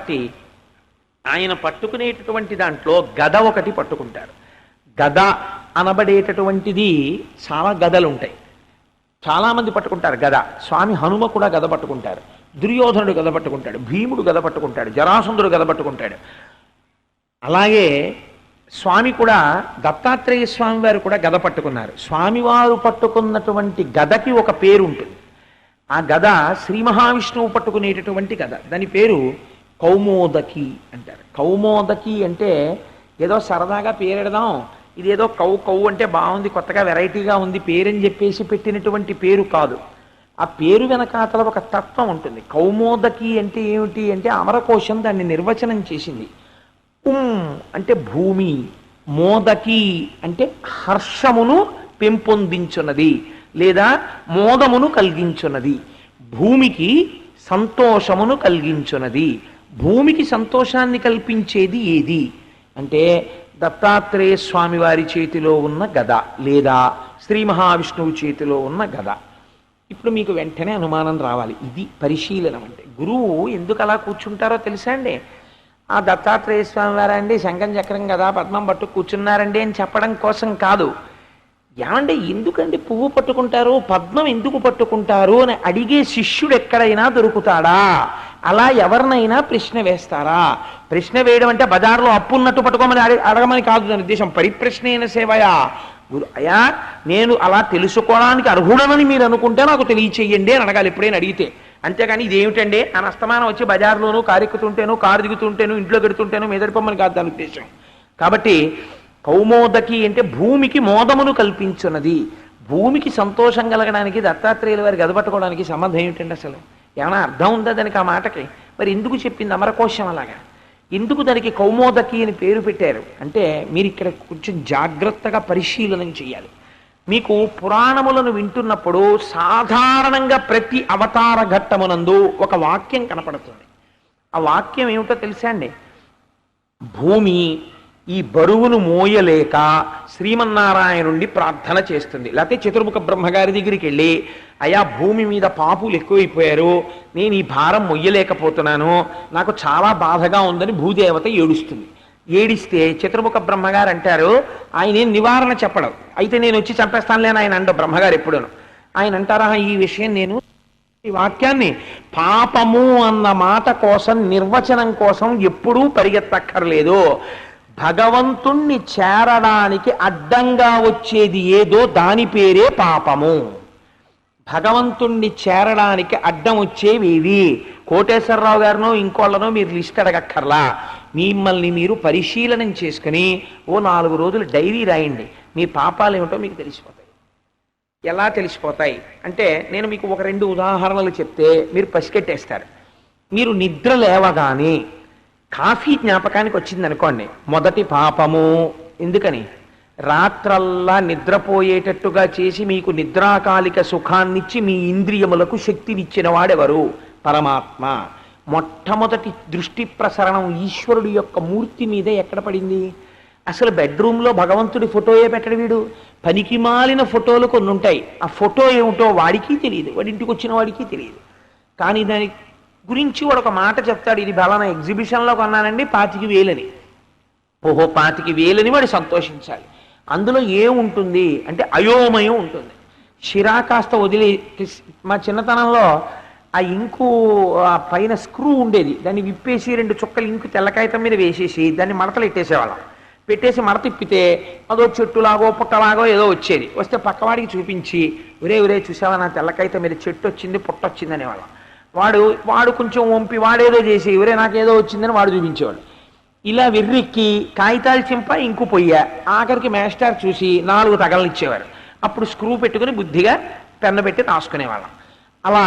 కాబట్టి ఆయన పట్టుకునేటటువంటి దాంట్లో గద ఒకటి పట్టుకుంటారు. గద అనబడేటటువంటిది చాలా గదలు ఉంటాయి, చాలామంది పట్టుకుంటారు గద. స్వామి హనుమ కూడా గద పట్టుకుంటారు, దుర్యోధనుడు గద పట్టుకుంటాడు, భీముడు గద పట్టుకుంటాడు, జరాసంధుడు గద పట్టుకుంటాడు. అలాగే స్వామి కూడా దత్తాత్రేయ స్వామి వారు కూడా గద పట్టుకున్నారు. స్వామివారు పట్టుకున్నటువంటి గదకి ఒక పేరు ఉంటుంది. ఆ గద శ్రీ మహావిష్ణువు పట్టుకునేటటువంటి గద, దాని పేరు కౌమోదకి అంటారు. కౌమోదకి అంటే ఏదో సరదాగా పేరెడదాం, ఇదేదో కౌ అంటే బాగుంది, కొత్తగా వెరైటీగా ఉంది పేరని చెప్పేసి పెట్టినటువంటి పేరు కాదు. ఆ పేరు వెనకాతల ఒక తత్వం ఉంటుంది. కౌమోదకి అంటే ఏమిటి అంటే అమరకోశం దాన్ని నిర్వచనం చేసింది. అంటే భూమి, మోదకి అంటే హర్షమును పెంపొందించున్నది లేదా మోదమును కలిగించున్నది, భూమికి సంతోషమును కలిగించున్నది. భూమికి సంతోషాన్ని కల్పించేది ఏది అంటే దత్తాత్రేయ స్వామి వారి చేతిలో ఉన్న గద లేదా శ్రీ మహావిష్ణువు చేతిలో ఉన్న గద. ఇప్పుడు మీకు వెంటనే అనుమానం రావాలి, ఇది పరిశీలనం అంటే. గురువు ఎందుకు అలా కూర్చుంటారో తెలుసా అండి? ఆ దత్తాత్రేయ స్వామి వారండి శంఖం చక్రం కదా పద్మం పట్టు కూర్చున్నారండి అని చెప్పడం కోసం కాదు. ఏమంటే ఎందుకండి పువ్వు పట్టుకుంటారు, పద్మం ఎందుకు పట్టుకుంటారు అని అడిగే శిష్యుడు ఎక్కడైనా దొరుకుతాడా? అలా ఎవరినైనా ప్రశ్న వేస్తారా? ప్రశ్న వేయడం అంటే బజార్లో అప్పు ఉన్నట్టు పట్టుకోమని అడగమని కాదు దాని ఉద్దేశం. పరిప్రశ్నేన సేవయా. గురు అయ్యా నేను అలా తెలుసుకోవడానికి అర్హుడనని మీరు అనుకుంటే నాకు తెలియచేయండి అని అడగాలి ఎప్పుడైనా అడిగితే. అంతేగాని ఇదేమిటండి అని అస్తమానం వచ్చి బజార్లోనూ కారు ఎక్కుతుంటేను, కారు దిగుతుంటేను, ఇంట్లో గడుతుంటేను మెదడిపోమ్మని కాదు దాని ఉద్దేశం. కాబట్టి కౌమోదకి అంటే భూమికి మోదమును కల్పించున్నది. భూమికి సంతోషం కలగడానికి దత్తాత్రేయుల వారి గద పట్టుకోవడానికి సంబంధం ఏమిటండి? అసలు ఏమైనా అర్థం ఉందా దానికి? ఆ మాటకి మరి ఎందుకు చెప్పింది అమరకోశం అలాగా? ఎందుకు దానికి కౌమోదకి అని పేరు పెట్టారు అంటే మీరు ఇక్కడ కొంచెం జాగ్రత్తగా పరిశీలనం చేయాలి. మీకు పురాణములను వింటున్నప్పుడు సాధారణంగా ప్రతి అవతార ఘట్టమునందు ఒక వాక్యం కనపడుతుంది. ఆ వాక్యం ఏమిటో తెలుసా అండి? భూమి ఈ బరువును మోయలేక శ్రీమన్నారాయణుండి ప్రార్థన చేస్తుంది. లేకపోతే చతుర్ముఖ బ్రహ్మగారి దగ్గరికి వెళ్ళి అయా భూమి మీద పాపులు ఎక్కువైపోయారు, నేను ఈ భారం మొయ్యలేకపోతున్నాను, నాకు చాలా బాధగా ఉందని భూదేవత ఏడుస్తుంది. ఏడిస్తే చతుర్ముఖ బ్రహ్మగారు అంటారు, ఆయన ఏం నివారణ చెప్పడం, అయితే నేను వచ్చి చంపేస్తానులేని ఆయన అంటారు బ్రహ్మగారు ఎప్పుడూను. ఆయన అంటారా ఈ విషయం నేను ఈ వాక్యాన్ని పాపము అన్న మాట కోసం నిర్వచనం కోసం ఎప్పుడూ పరిగెత్తక్కర్లేదు. భగవంతుణ్ణి చేరడానికి అడ్డంగా వచ్చేది ఏదో దాని పేరే పాపము. భగవంతుణ్ణి చేరడానికి అడ్డం వచ్చేవి కోటేశ్వరరావు గారినో ఇంకోళ్ళనో మీరు లిస్ట్ అడగక్కర్లా. మిమ్మల్ని మీరు పరిశీలనం చేసుకుని ఓ 4 రోజులు డైరీ రాయండి, మీ పాపాలు ఏమిటో మీకు తెలిసిపోతాయి. ఎలా తెలిసిపోతాయి అంటే నేను మీకు ఒక 2 ఉదాహరణలు చెప్తే మీరు పసికెట్టేస్తారు. మీరు నిద్ర లేవగానే కాఫీ జ్ఞాపకానికి వచ్చింది అనుకోండి, మొదటి పాపము. ఎందుకని? రాత్రల్లా నిద్రపోయేటట్టుగా చేసి మీకు నిద్రాకాలిక సుఖాన్నిచ్చి మీ ఇంద్రియములకు శక్తినిచ్చిన వాడెవరు? పరమాత్మ. మొట్టమొదటి దృష్టి ప్రసరణం ఈశ్వరుడి యొక్క మూర్తి మీదే ఎక్కడ పడింది? అసలు బెడ్రూమ్లో భగవంతుడి ఫోటోయే పెట్టడు వీడు. పనికి మాలిన ఫోటోలు కొన్ని ఉంటాయి, ఆ ఫోటో ఏమిటో వాడికి తెలియదు, వాడి ఇంటికి వచ్చిన వాడికి తెలియదు. కానీ దాని గురించి వాడు ఒక మాట చెప్తాడు, ఇది బలానా ఎగ్జిబిషన్లో కొన్నానండి 25,000 అని. ఓహో 25,000 అని వాడు సంతోషించాలి. అందులో ఏముంటుంది అంటే అయోమయం ఉంటుంది. షిరా కాస్త వదిలి మా చిన్నతనంలో ఆ ఇంకు ఆ పైన స్క్రూ ఉండేది, దాన్ని విప్పేసి 2 చుక్కలు ఇంకు తెల్లకాగితం మీద వేసేసి దాన్ని మడతలు పెట్టేసేవాళ్ళం. పెట్టేసి మడత తిప్పితే అదో చెట్టులాగో పుట్టలాగో ఏదో వచ్చేది. వస్తే పక్కవాడికి చూపించి ఒరే చూసావా నా తెల్లకాగితం మీద చెట్టు వచ్చింది పుట్ట వచ్చింది అనేవాళ్ళం. వాడు కొంచెం వంపి వాడేదో చేసి ఒరే నాకేదో వచ్చిందని వాడు చూపించేవాడు. ఇలా వెర్రెక్కి కాగితాలు చింప ఇంకు పొయ్యా, ఆఖరికి మేస్టార్ చూసి 4 తగలనిచ్చేవారు. అప్పుడు స్క్రూ పెట్టుకుని బుద్ధిగా పెన్ను పెట్టి రాసుకునేవాళ్ళం. అలా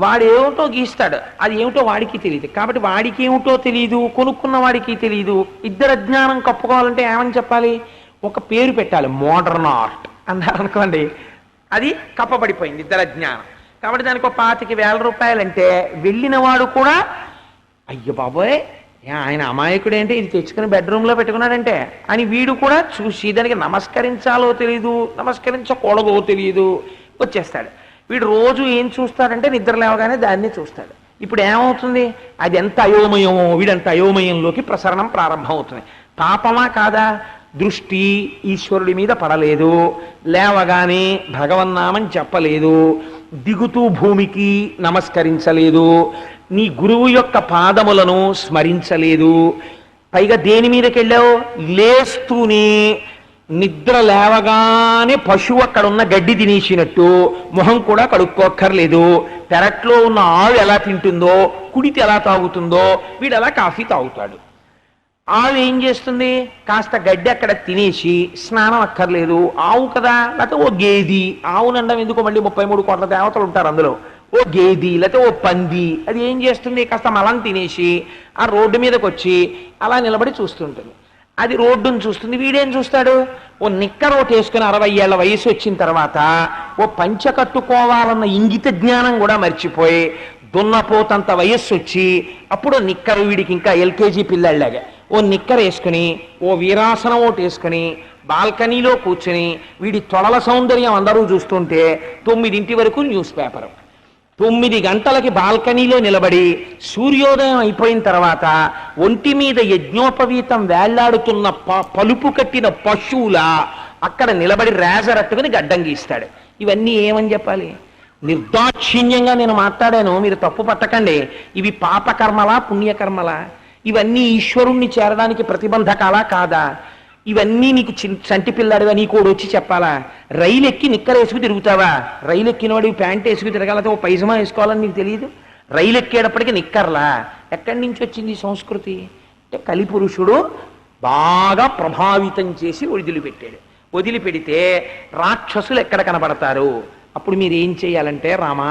వాడు ఏమిటో గీస్తాడు, అది ఏమిటో వాడికి తెలియదు. కాబట్టి వాడికి ఏమిటో తెలియదు, కొనుక్కున్న వాడికి తెలియదు. ఇద్దరు అజ్ఞానం కప్పుకోవాలంటే ఏమని చెప్పాలి? ఒక పేరు పెట్టాలి, మోడర్న్ ఆర్ట్ అన్నారు అనుకోండి, అది కప్పబడిపోయింది ఇద్దరు అజ్ఞానం. కాబట్టి దానికి ఒక 25,000 రూపాయలంటే వెళ్ళిన వాడు కూడా అయ్యో బాబోయ్ ఆయన అమాయకుడేంటి ఇది తెచ్చుకుని బెడ్రూమ్లో పెట్టుకున్నాడంటే అని వీడు కూడా చూసి దానికి నమస్కరించాలో తెలియదు, నమస్కరించకూడదో తెలియదు, వచ్చేస్తాడు. వీడు రోజు ఏం చూస్తాడంటే నిద్ర లేవగానే దాన్ని చూస్తాడు. ఇప్పుడు ఏమవుతుంది? అది ఎంత అయోమయమో వీడంత అయోమయంలోకి ప్రసరణం ప్రారంభం అవుతుంది. పాపమా కాదా? దృష్టి ఈశ్వరుడి మీద పడలేదు, లేవగానే భగవన్నామని చెప్పలేదు, దిగుతూ భూమికి నమస్కరించలేదు, నీ గురువు యొక్క పాదములను స్మరించలేదు, పైగా దేని మీదకి వెళ్ళావు? లేస్తూనే నిద్ర లేవగానే పశువు అక్కడ ఉన్న గడ్డి తినేసినట్టు మొహం కూడా కడుక్కోక్కర్లేదు, పెరట్లో ఉన్న ఆవు ఎలా తింటుందో, కుడితి ఎలా తాగుతుందో వీడు అలా కాఫీ తాగుతాడు. ఆవు ఏం చేస్తుంది? కాస్త గడ్డి అక్కడ తినేసి స్నానం అక్కర్లేదు. ఆవు కదా, లేకపోతే ఓ గేది, ఆవునండం ఎందుకు, మళ్ళీ 33 కోట్ల దేవతలు ఉంటారు అందులో, ఓ గేది లేకపోతే ఓ పంది, అది ఏం చేస్తుంది? కాస్త మలం తినేసి ఆ రోడ్డు మీదకి వచ్చి అలా నిలబడి చూస్తుంటుంది. అది రోడ్డును చూస్తుంది, వీడేం చూస్తాడు? ఓ నిక్కర్ ఒకటి వేసుకుని 60 ఏళ్ల వయసు వచ్చిన తర్వాత ఓ పంచ కట్టుకోవాలన్న ఇంగిత జ్ఞానం కూడా మర్చిపోయి దున్నపోతంత వయస్సు వచ్చి అప్పుడు నిక్కరు, వీడికి ఇంకా ఎల్కేజీ పిల్లల్లాగా ఓ నిక్కర్ వేసుకుని ఓ వీరాసనం ఒకటి వేసుకుని బాల్కనీలో కూర్చుని వీడి తొడల సౌందర్యం అందరూ చూస్తుంటే 9 వరకు న్యూస్ పేపర్, 9 గంటలకి బాల్కనీలో నిలబడి సూర్యోదయం అయిపోయిన తర్వాత ఒంటి మీద యజ్ఞోపవీతం వేళ్లాడుతున్న పలుపు కట్టిన పశువుల అక్కడ నిలబడి రేజరట్టుకుని గడ్డం గీస్తాడు. ఇవన్నీ ఏమని చెప్పాలి? నిర్దాక్షిణ్యంగా నేను మాట్లాడాను, మీరు తప్పు పట్టకండి. ఇవి పాపకర్మలా పుణ్యకర్మలా? ఇవన్నీ ఈశ్వరుణ్ణి చేరడానికి ప్రతిబంధకాలా కాదా? ఇవన్నీ నీకు చంటి పిల్లాడివా, నీకోడు వచ్చి చెప్పాలా? రైలు ఎక్కి నిక్కర వేసుకు తిరుగుతావా? రైలు ఎక్కినవాడు ప్యాంట్ వేసుకు తిరగాలతో ఓ పైజమా వేసుకోవాలని నీకు తెలియదు? రైలు ఎక్కేటప్పటికి నిక్కర్లా? ఎక్కడి నుంచి వచ్చింది సంస్కృతి? అంటే కలిపురుషుడు బాగా ప్రభావితం చేసి వదిలిపెట్టాడు. వదిలిపెడితే రాక్షసులు ఎక్కడ కనబడతారు? అప్పుడు మీరు ఏం చేయాలంటే, రామా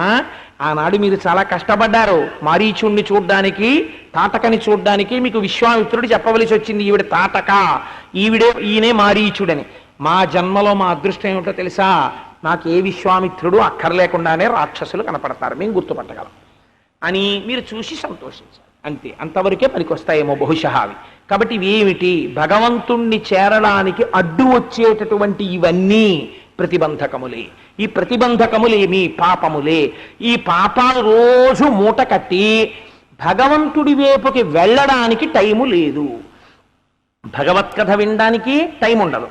ఆనాడు మీరు చాలా కష్టపడ్డారు, మారీచుణ్ణి చూడ్డానికి, తాటకని చూడ్డానికి మీకు విశ్వామిత్రుడు చెప్పవలసి వచ్చింది, ఈవిడ తాటక, ఈయనే మారీచుడని. మా జన్మలో మా అదృష్టం ఏమిటో తెలుసా? నాకు ఏ విశ్వామిత్రుడు అక్కర్లేకుండానే రాక్షసులు కనపడతారు, మేము గుర్తుపట్టగలం అని మీరు చూసి సంతోషించాలి. అంతే, అంతవరకే పనికొస్తాయేమో బహుశా అవి. కాబట్టి ఇవేమిటి? భగవంతుణ్ణి చేరడానికి అడ్డు వచ్చేటటువంటి ఇవన్నీ ప్రతిబంధకములే. ఈ ప్రతిబంధకములేమి? పాపములే. ఈ పాపాలు రోజు మూట కట్టి భగవంతుడి వైపుకి వెళ్ళడానికి టైము లేదు. భగవత్కథ వినడానికి టైం ఉండదు,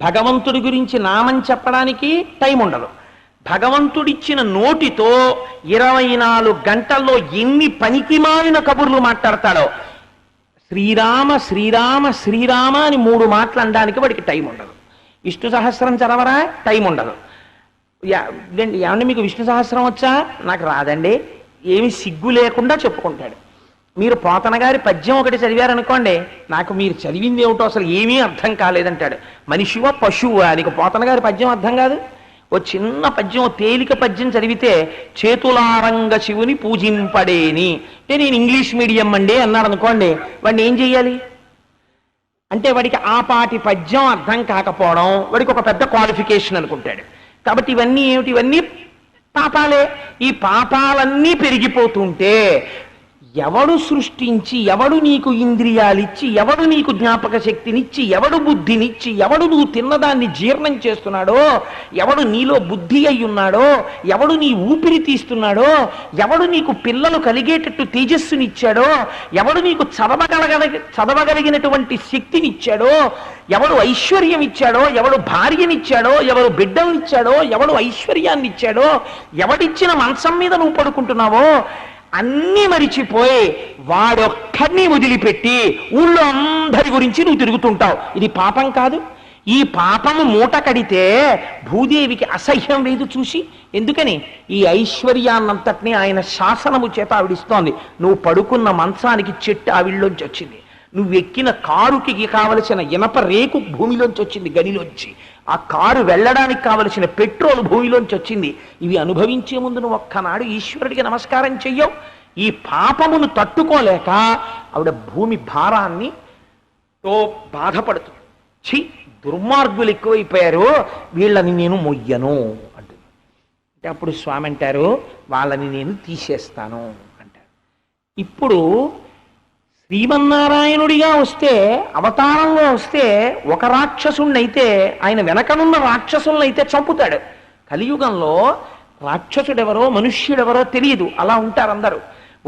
భగవంతుడి గురించి నామం చెప్పడానికి టైం ఉండదు. భగవంతుడిచ్చిన నోటితో 24 గంటల్లో ఎన్ని పనికిమాలిన కబుర్లు మాట్లాడతాడో. శ్రీరామ శ్రీరామ శ్రీరామ అని 3 మాటలు అనడానికి వాడికి టైం ఉండదు. విష్ణు సహస్రం చదవరా? టైం ఉండదు. ఏమంటే మీకు విష్ణు సహస్రం వచ్చా? నాకు రాదండి. ఏమి సిగ్గు లేకుండా చెప్పుకుంటాడు. మీరు పోతన గారి పద్యం ఒకటి చదివారనుకోండి, నాకు మీరు చదివింది ఏమిటో అసలు ఏమీ అర్థం కాలేదంటాడు. మనిషివా పశువా? నీకు పోతన గారి పద్యం అర్థం కాదు? ఓ చిన్న పద్యం, తేలిక పద్యం చదివితే చేతులారంగ శివుని పూజింపడేని అంటే నేను ఇంగ్లీష్ మీడియం అండి అన్నాడు అనుకోండి, వాడిని ఏం చెయ్యాలి? అంటే వాడికి ఆ పాటి పద్యం అర్థం కాకపోవడం వాడికి ఒక పెద్ద క్వాలిఫికేషన్ అనుకుంటాడు. కాబట్టి ఇవన్నీ ఏమిటి? ఇవన్నీ పాపాలే. ఈ పాపాలన్నీ పెరిగిపోతుంటే ఎవడు సృష్టించి, ఎవడు నీకు ఇంద్రియాలిచ్చి, ఎవడు నీకు జ్ఞాపక శక్తినిచ్చి, ఎవడు బుద్ధినిచ్చి, ఎవడు నువ్వు తిన్నదాన్ని జీర్ణం చేస్తున్నాడో, ఎవడు నీలో బుద్ధి అయి ఉన్నాడో, ఎవడు నీ ఊపిరి తీస్తున్నాడో, ఎవడు నీకు పిల్లలు కలిగేటట్టు తేజస్సునిచ్చాడో, ఎవడు నీకు చదవగలిగినటువంటి శక్తినిచ్చాడో, ఎవడు ఐశ్వర్యం ఇచ్చాడో, ఎవడు భార్యనిచ్చాడో, ఎవడు బిడ్డలనిచ్చాడో, ఎవడు ఐశ్వర్యాన్ని ఇచ్చాడో, ఎవడిచ్చిన మంచం మీద నువ్వు పడుకుంటున్నావో అన్నీ మరిచిపోయి వాడొక్కడిని వదిలిపెట్టి ఊళ్ళో అందరి గురించి నువ్వు తిరుగుతుంటావు. ఇది పాపం కాదు? ఈ పాపము మూట కడితే భూదేవికి అసహ్యం లేదు చూసి. ఎందుకని? ఈ ఐశ్వర్యాన్నంతటినీ ఆయన శాసనము చేత ఆవిడిస్తోంది. నువ్వు పడుకున్న మంచానికి చెట్టు ఆవిళ్ళలోంచి వచ్చింది, నువ్వు ఎక్కిన కారుకి కావలసిన ఇనప రేకు భూమిలోంచి వచ్చింది, గనిలోంచి ఆ కారు వెళ్ళడానికి కావలసిన పెట్రోల్ భూమిలోంచి వచ్చింది. ఇవి అనుభవించే ముందు నువ్వు ఒక్కనాడు ఈశ్వరుడికి నమస్కారం చెయ్యవు. ఈ పాపమును తట్టుకోలేక ఆవిడ భూమి భారాన్ని తో బాధపడుతుంది. ఛీ, దుర్మార్గులు ఎక్కువైపోయారు, వీళ్ళని నేను మొయ్యను అంటుంది. అంటే అప్పుడు స్వామి అంటారు, వాళ్ళని నేను తీసేస్తాను అంటారు. ఇప్పుడు శ్రీమన్నారాయణుడిగా వస్తే, అవతారంలో వస్తే ఒక రాక్షసుణ్ణైతే ఆయన వెనకనున్న రాక్షసులనైతే చంపుతాడు. కలియుగంలో రాక్షసుడెవరో మనుష్యుడెవరో తెలియదు, అలా ఉంటారు అందరూ.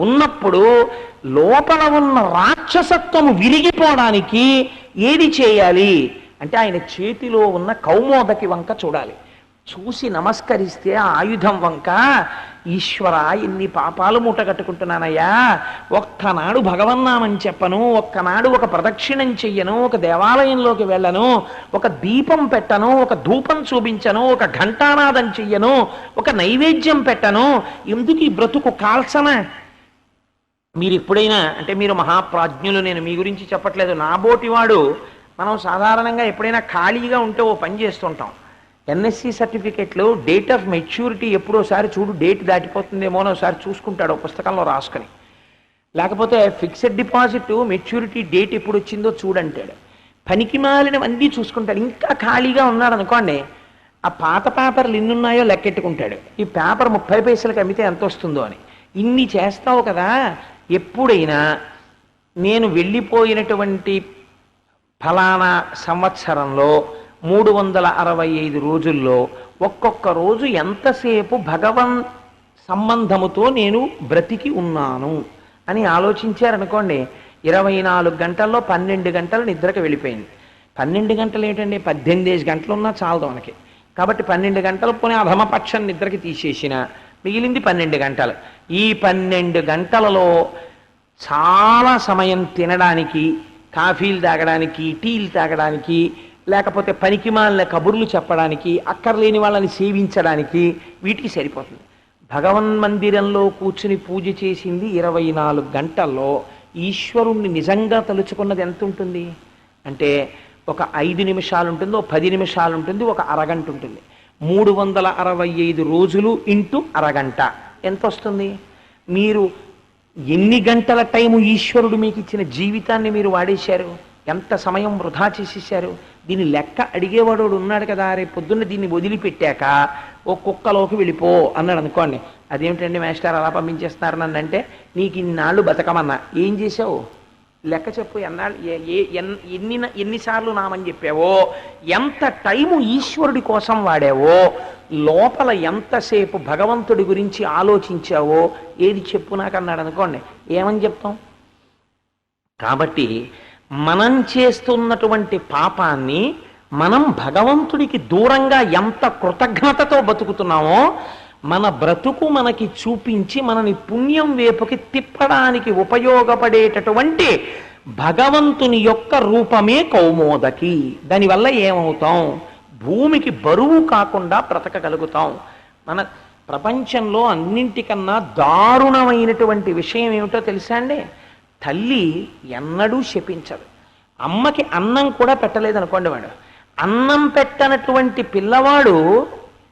ఉన్నప్పుడు లోపల ఉన్న రాక్షసత్వము విరిగిపోవడానికి ఏది చేయాలి అంటే ఆయన చేతిలో ఉన్న కౌమోదకి వంక చూడాలి. చూసి నమస్కరిస్తే ఆ ఆయుధం వంక, ఈశ్వర ఎన్ని పాపాలు మూట కట్టుకుంటున్నానయ్యా, ఒక్కనాడు భగవన్నామని చెప్పను, ఒక్కనాడు ఒక ప్రదక్షిణం చెయ్యను, ఒక దేవాలయంలోకి వెళ్ళను, ఒక దీపం పెట్టను, ఒక ధూపం చూపించను, ఒక ఘంటానాదం చెయ్యను, ఒక నైవేద్యం పెట్టను, ఎందుకు ఈ బ్రతుకు కాల్సన? మీరు ఎప్పుడైనా అంటే మీరు మహాప్రాజ్ఞులు, నేను మీ గురించి చెప్పట్లేదు, నాబోటివాడు మనం సాధారణంగా ఎప్పుడైనా ఖాళీగా ఉంటే ఓ పని చేస్తుంటాం. ఎన్ఎస్సి సర్టిఫికెట్లు డేట్ ఆఫ్ మెచ్యూరిటీ ఎప్పుడోసారి చూడు, డేట్ దాటిపోతుందేమో అని ఒకసారి చూసుకుంటాడు పుస్తకంలో రాసుకొని. లేకపోతే ఫిక్స్డ్ డిపాజిట్ మెచ్యూరిటీ డేట్ ఎప్పుడు వచ్చిందో చూడంటాడు. పనికి మాలినవన్నీ చూసుకుంటాడు. ఇంకా ఖాళీగా ఉన్నాడు అనుకోండి, ఆ పాత పేపర్లు ఎన్నున్నాయో లెక్కెట్టుకుంటాడు. ఈ పేపర్ 30 పైసలకు అమ్మితే ఎంత వస్తుందో అని. ఇన్ని చేస్తావు కదా, ఎప్పుడైనా నేను వెళ్ళిపోయినటువంటి ఫలానా సంవత్సరంలో 365 రోజుల్లో ఒక్కొక్క రోజు ఎంతసేపు భగవన్ సంబంధముతో నేను బ్రతికి ఉన్నాను అని ఆలోచించారనుకోండి, 24 గంటల్లో 12 గంటలు నిద్రకు వెళ్ళిపోయింది. 12 గంటలు ఏంటండి, 18 గంటలు ఉన్నా చాలదు మనకి. కాబట్టి 12 గంటలు పోనీ అధమపక్షం నిద్రకి తీసేసిన మిగిలింది 12 గంటలు. ఈ 12 గంటలలో చాలా సమయం తినడానికి, కాఫీలు తాగడానికి, టీలు తాగడానికి, లేకపోతే పనికిమాలిన కబుర్లు చెప్పడానికి, అక్కర్లేని వాళ్ళని సేవించడానికి, వీటికి సరిపోతుంది. భగవన్ మందిరంలో కూర్చుని పూజ చేసింది 24 గంటల్లో ఈశ్వరుణ్ణి నిజంగా తలుచుకున్నది ఎంత ఉంటుంది అంటే ఒక 5 నిమిషాలు ఉంటుంది, ఒక 10 నిమిషాలు ఉంటుంది, ఒక అరగంట ఉంటుంది. 365 రోజులు ఇంటూ అరగంట ఎంత వస్తుంది? మీరు ఎన్ని గంటల టైము ఈశ్వరుడు మీకు ఇచ్చిన జీవితాన్ని మీరు వాడేశారు? ఎంత సమయం వృధా చేసేసారు? దీని లెక్క అడిగేవాడు ఉన్నాడు కదా, రేపు పొద్దున్న దీన్ని వదిలిపెట్టాక ఓ కుక్కలోకి వెళ్ళిపో అన్నాడు అనుకోండి. అదేమిటండి మాస్టర్ అలా పంపించేస్తున్నారు నన్ను అంటే, నీకు ఇన్నాళ్ళు బతకమన్నా ఏం చేసావు లెక్క చెప్పు, ఎన్నిసార్లు నామని చెప్పావో, ఎంత టైము ఈశ్వరుడి కోసం వాడావో, లోపల ఎంతసేపు భగవంతుడి గురించి ఆలోచించావో ఏది చెప్పు నాకు అన్నాడు అనుకోండి, ఏమని చెప్తాం? కాబట్టి మనం చేస్తున్నటువంటి పాపాన్ని మనం భగవంతుడికి దూరంగా ఎంత కృతజ్ఞతతో బతుకుతున్నామో, మన బ్రతుకు మనకి చూపించి మనని పుణ్యం వైపుకి తిప్పడానికి ఉపయోగపడేటటువంటి భగవంతుని యొక్క రూపమే కౌమోదకి. దానివల్ల ఏమవుతాం? భూమికి బరువు కాకుండా బ్రతకగలుగుతాం. మన ప్రపంచంలో అన్నింటికన్నా దారుణమైనటువంటి విషయం ఏమిటో తెలుసా అండి? తల్లి ఎన్నడూ శపించదు. అమ్మకి అన్నం కూడా పెట్టలేదనుకోండి, వాడు అన్నం పెట్టనటువంటి పిల్లవాడు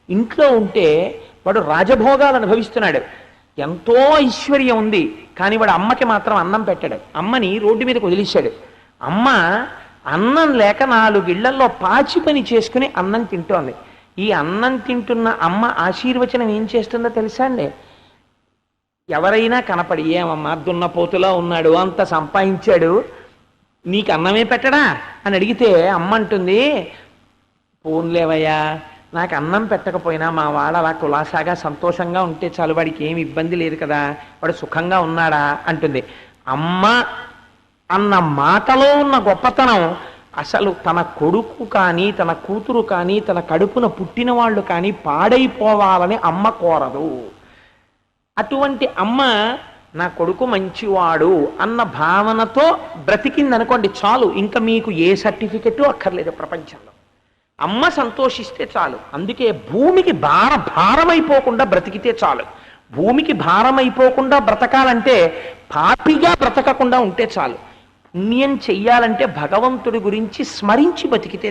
ఇంట్లో ఉంటే వాడు రాజభోగాలు అనుభవిస్తున్నాడు, ఎంతో ఐశ్వర్యం ఉంది, కానీ వాడు అమ్మకి మాత్రం అన్నం పెట్టాడు. అమ్మని రోడ్డు మీదకి వదిలేశాడు. అమ్మ అన్నం లేక 4 ఇళ్లల్లో పాచి పని చేసుకుని అన్నం తింటోంది. ఈ అన్నం తింటున్న అమ్మ ఆశీర్వచనం ఏం చేస్తుందో తెలుసా అండి? ఎవరైనా కనపడి, ఏమమ్మా దున్నపోతులా ఉన్నాడు, అంత సంపాదించాడు, నీకు అన్నమే పెట్టడా అని అడిగితే అమ్మ అంటుంది, పోన్లేవయ్యా, నాకు అన్నం పెట్టకపోయినా మా వాడు అలా కులాసాగా సంతోషంగా ఉంటే చాలు, వాడికి ఏమి ఇబ్బంది లేదు కదా, వాడు సుఖంగా ఉన్నాడా అంటుంది. అమ్మ అన్న మాటలో ఉన్న గొప్పతనం అసలు తన కొడుకు కానీ, తన కూతురు కానీ, తన కడుపున పుట్టిన వాళ్ళు కానీ పాడైపోవాలని అమ్మ కోరదు. అటువంటి అమ్మ నా కొడుకు మంచివాడు అన్న భావనతో బ్రతికిందనుకోండి చాలు, ఇంకా మీకు ఏ సర్టిఫికెట్ అక్కర్లేదు ప్రపంచంలో. అమ్మ సంతోషిస్తే చాలు. అందుకే భూమికి భారమైపోకుండా బ్రతికితే చాలు. భూమికి భారమైపోకుండా బ్రతకాలంటే పాపిగా బ్రతకకుండా ఉంటే చాలు. పుణ్యం చెయ్యాలంటే భగవంతుడి గురించి స్మరించి బతికితే